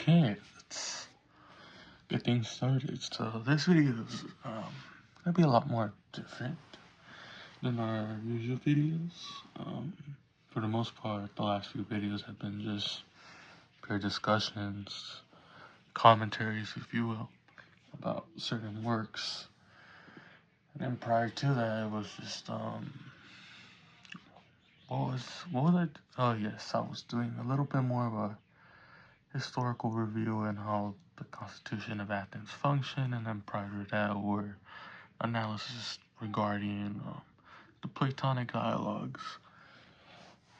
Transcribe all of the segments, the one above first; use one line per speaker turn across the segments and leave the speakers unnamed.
Okay, let's get things started. So this video is gonna be a lot more different than our usual videos. For the most part, the last few videos have been just pure discussions, commentaries, if you will, about certain works. And then prior to that, it was just what was I? Oh yes, I was doing a little bit more of a historical review and how the Constitution of Athens functioned, and then prior to that were analysis regarding the Platonic dialogues.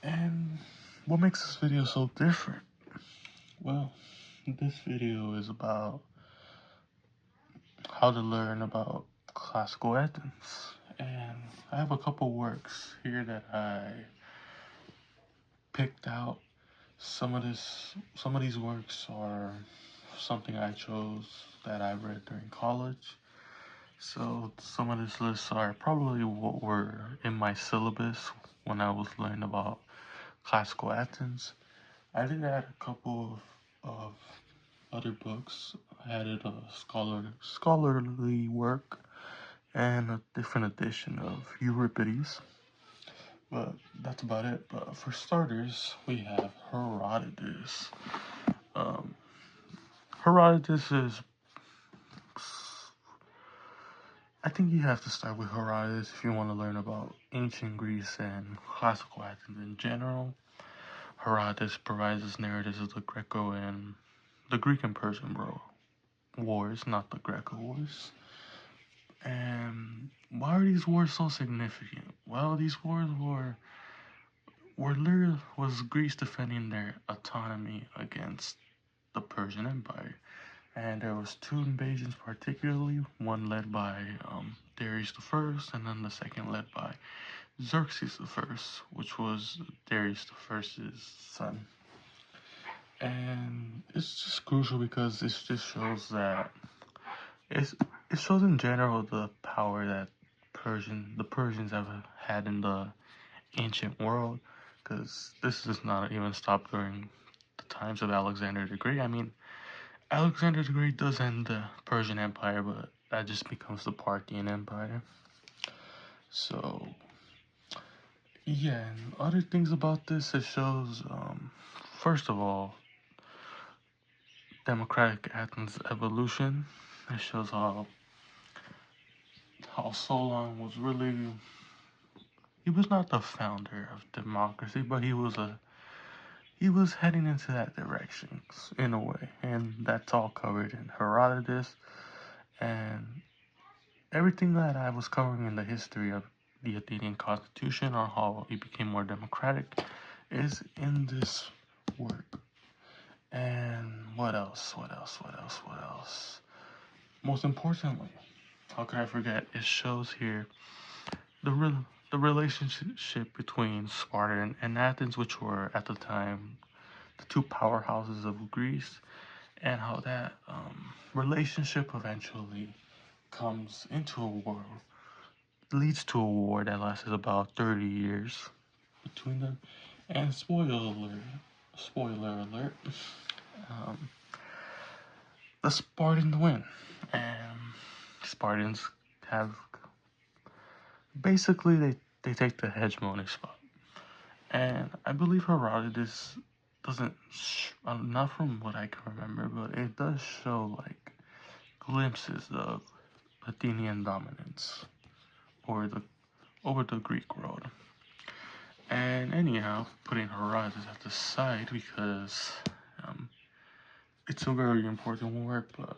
And what makes this video so different? Well, this video is about how to learn about classical Athens, and I have a couple works here that I picked out. Some of these works are something I chose that I read during college. So some of these lists are probably what were in my syllabus when I was learning about classical Athens. I did add a couple of other books. I added a scholarly work and a different edition of Euripides. But that's about it. But for starters, we have Herodotus. Herodotus is... I think you have to start with Herodotus if you want to learn about ancient Greece and classical Athens in general. Herodotus provides us narratives of the Greek and Persian wars, not the Greco wars. And why are these wars so significant? Well, these wars was Greece defending their autonomy against the Persian Empire. And there was two invasions particularly, one led by Darius I, and then the second led by Xerxes I, which was Darius I's son. And it's just crucial because it just shows that it shows in general the power that the Persians have had in the ancient world, because this does not even stop during the times of Alexander the Great. I mean, Alexander the Great does end the Persian Empire, but that just becomes the Parthian Empire. So, yeah, and other things about this, it shows, first of all, democratic Athens' evolution. It shows how Solon was really, he was not the founder of democracy, but he was heading into that direction in a way, and that's all covered in Herodotus. And everything that I was covering in the history of the Athenian Constitution, or how it became more democratic, is in this work. And what else? Most importantly, how could I forget? It shows here the relationship between Sparta and Athens, which were at the time the two powerhouses of Greece, and how that relationship eventually comes into a war, leads to a war that lasted about 30 years between them. And spoiler alert, the Spartans win, and Spartans have basically they take the hegemony spot. And I believe Herodotus doesn't, not from what I can remember, but it does show like glimpses of Athenian dominance over the Greek world. And anyhow, putting Herodotus at the side because it's a very important work, but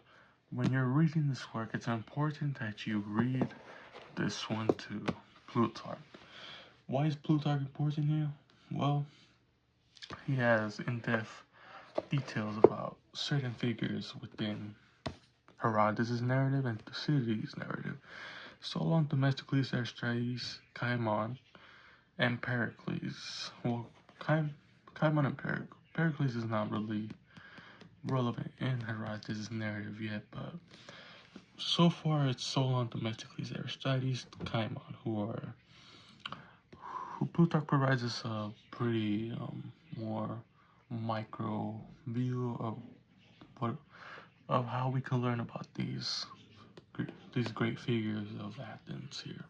when you're reading this work, it's important that you read this one to Plutarch. Why is Plutarch important here? Well, he has in-depth details about certain figures within Herodotus' narrative and Thucydides' narrative. Solon, Themistocles, Aristotle, Cimon, and Pericles. Well, Cimon and Pericles is not really relevant in Herodotus' narrative yet, but so far it's Solon, Themistocles, Aristotle, Cimon, who Plutarch provides us a pretty more micro view of of how we can learn about these great figures of Athens here.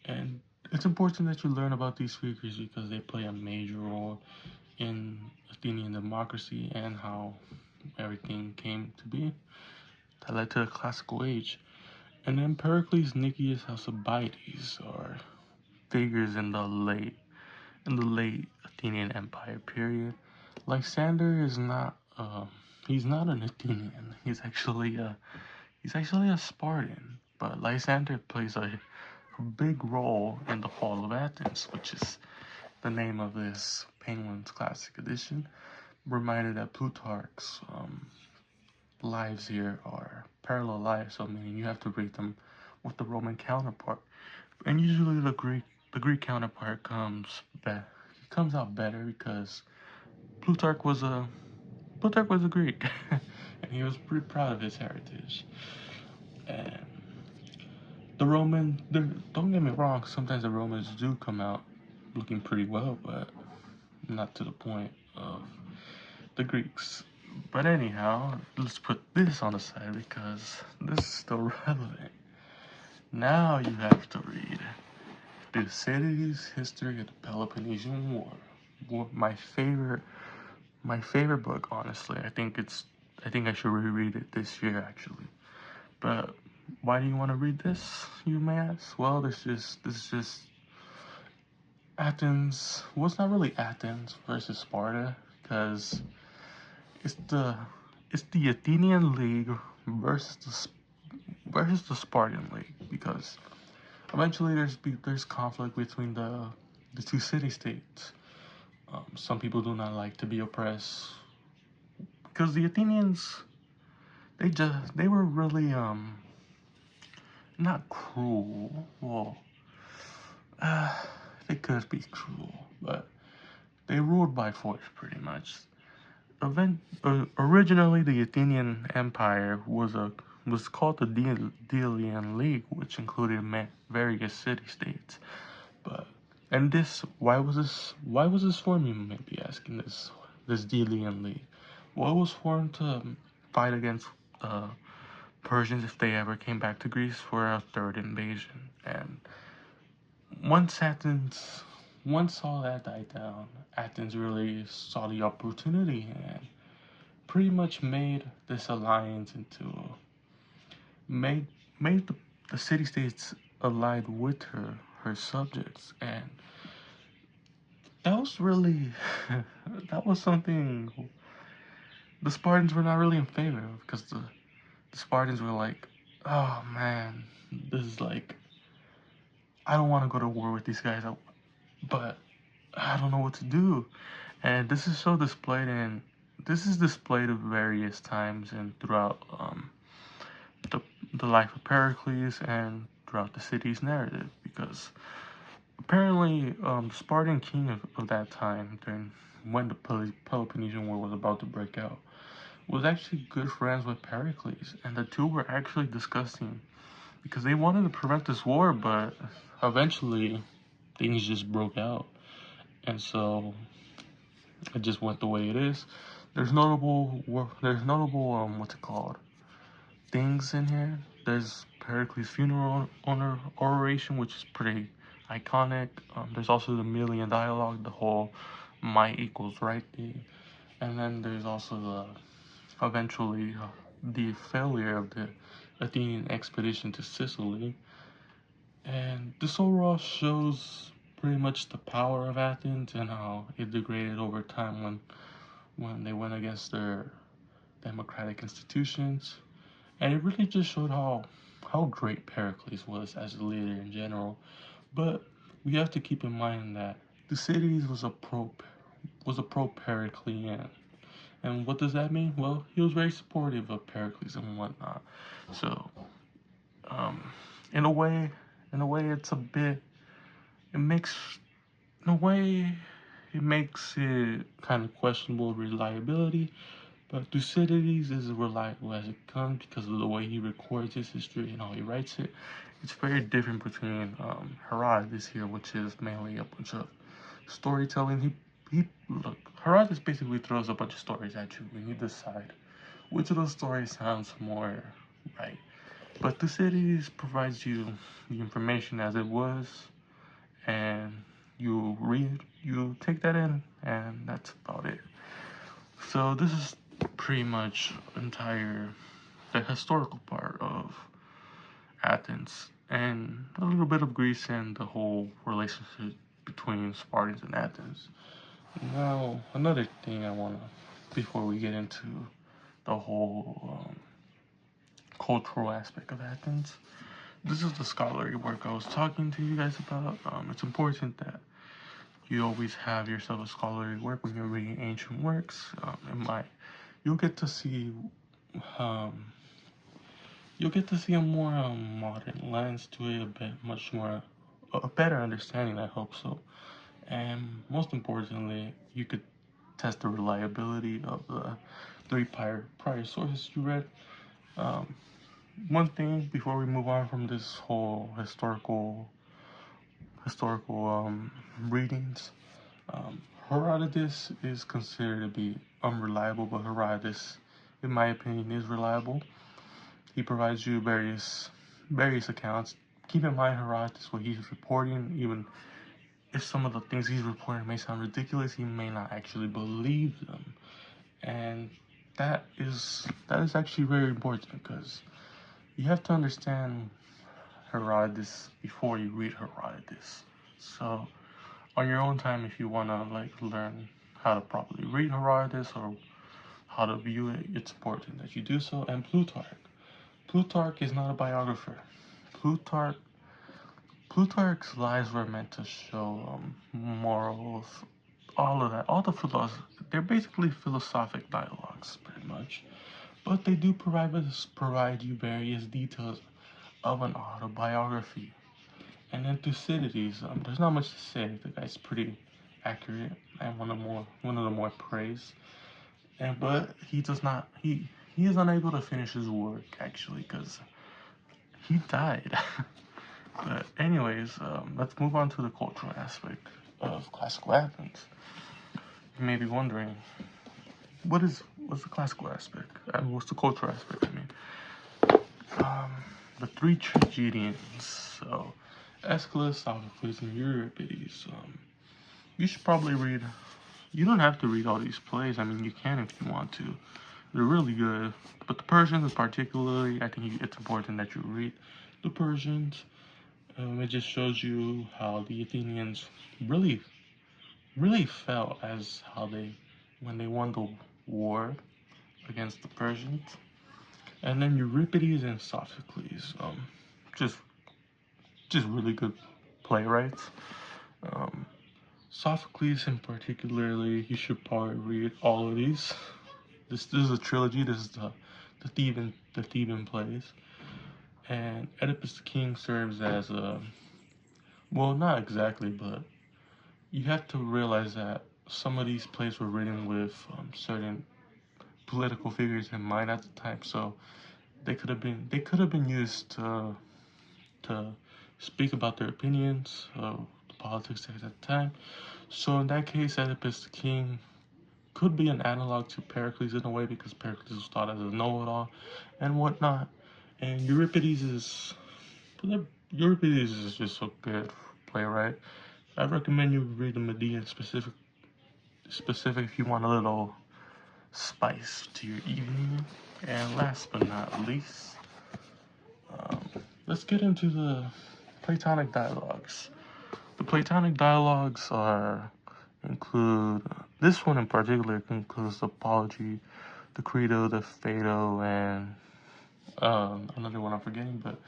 And it's important that you learn about these figures because they play a major role in Athenian democracy and how everything came to be that led to the classical age. And then Pericles, Nicias, Alcibiades are figures in the late Athenian Empire period. Lysander is not he's not an Athenian. He's actually a Spartan. But Lysander plays a big role in the fall of Athens, which is the name of this Penguin's Classic Edition. Reminded that Plutarch's lives here are parallel lives, so meaning you have to read them with the Roman counterpart. And usually the Greek counterpart comes out better because Plutarch was a Greek, and he was pretty proud of his heritage. And don't get me wrong, sometimes the Romans do come out looking pretty well, but not to the point of the Greeks. But anyhow, let's put this on the side because this is still relevant. Now you have to read Thucydides' History of the Peloponnesian War. My favorite book, honestly. I think I should reread it this year, actually. But why do you want to read this, you may ask? Well, this is just Athens. Well, it's not really Athens versus Sparta, because it's the Athenian League versus the Spartan League, because eventually there's conflict between the two city-states. Some people do not like to be oppressed because the Athenians they were really not cruel. Well, they could be cruel, but they ruled by force pretty much. Originally, the Athenian Empire was called the Delian League, which included various city-states. Why was this formed? You may be asking this Delian League. Well, it was formed to fight against Persians if they ever came back to Greece for a third invasion. And once all that died down, Athens really saw the opportunity and pretty much made this alliance made the city-states allied with her subjects, and that was really that was something the Spartans were not really in favor of, because the Spartans were like, oh man, this is like, I don't want to go to war with these guys, but I don't know what to do. And this is displayed at various times and throughout the life of Pericles and throughout the city's narrative, because apparently the Spartan king of that time, during when the Peloponnesian War was about to break out, was actually good friends with Pericles, and the two were actually discussing, because they wanted to prevent this war, but eventually things just broke out, and so it just went the way it is. There's notable what's it called, things in here. There's Pericles' funeral oration, which is pretty iconic. There's also the Melian dialogue, the whole might equals right thing, and then there's also eventually the failure of the Athenian expedition to Sicily. And this overall shows pretty much the power of Athens and how it degraded over time when they went against their democratic institutions. And it really just showed how great Pericles was as a leader in general. But we have to keep in mind that Thucydides was a pro-Periclean. And what does that mean? Well, he was very supportive of Pericles and whatnot. So, in a way, it's a bit. It makes, in a way, it makes it kind of questionable reliability. But Thucydides is as reliable as it comes because of the way he records his history and how he writes it. It's very different between Herodotus here, which is mainly a bunch of storytelling. Herodotus basically throws a bunch of stories at you and you decide which of those stories sounds more right? But Thucydides provides you the information as it was, and you read, you take that in, and that's about it. So this is pretty much the historical part of Athens, and a little bit of Greece and the whole relationship between Spartans and Athens. Now, another thing I want to, before we get into the whole cultural aspect of Athens, this is the scholarly work I was talking to you guys about. It's important that you always have yourself a scholarly work when you're reading ancient works. You'll get to see a more modern lens to it, a better understanding. I hope so. And most importantly, you could test the reliability of the three prior sources you read. One thing before we move on from this whole historical readings, Herodotus is considered to be unreliable, but Herodotus, in my opinion, is reliable. He provides you various accounts. Keep in mind, Herodotus, what he's reporting, even if some of the things he's reporting may sound ridiculous, he may not actually believe them, and that is actually very important, because you have to understand Herodotus before you read Herodotus. So, on your own time, if you wanna learn how to properly read Herodotus or how to view it, it's important that you do so. And Plutarch is not a biographer. Plutarch's lives were meant to show morals, all of that, all the philosophy. They're basically philosophic dialogues, pretty much. But they do provide you various details of an autobiography. And then Thucydides, there's not much to say. The guy's pretty accurate and one of the more praised. But he is unable to finish his work, actually, because he died. But anyways, let's move on to the cultural aspect of classical Athens. You may be wondering, what's the classical aspect? What's the cultural aspect? The three tragedians. So, Aeschylus, Sophocles, and Euripides. You should probably read. You don't have to read all these plays. You can if you want to. They're really good. But the Persians, particularly, I think it's important that you read the Persians. It just shows you how the Athenians really felt when they won the war against the Persians. And then Euripides and Sophocles, just really good playwrights. Sophocles in particularly, you should probably read all of these. This is a trilogy. This is the Theban plays. And Oedipus the King serves as well, not exactly, but you have to realize that some of these plays were written with certain political figures in mind at the time, so they could have been used to speak about their opinions of the politics at that time. So in that case, Oedipus the King could be an analog to Pericles in a way, because Pericles was thought as a know-it-all and whatnot. And Euripides is just a good playwright. I recommend you read the Medea in specific if you want a little spice to your evening. And last but not least, let's get into the Platonic dialogues. The Platonic dialogues this one in particular includes the Apology, the Credo, the Phaedo, and another one I'm forgetting, but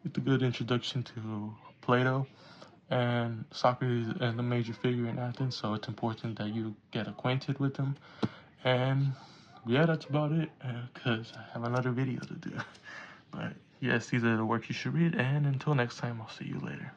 it's a good introduction to Plato and Socrates and the major figure in Athens, so it's important that you get acquainted with them. And yeah, that's about it, because I have another video to do. But yes, these are the works you should read, and until next time, I'll see you later.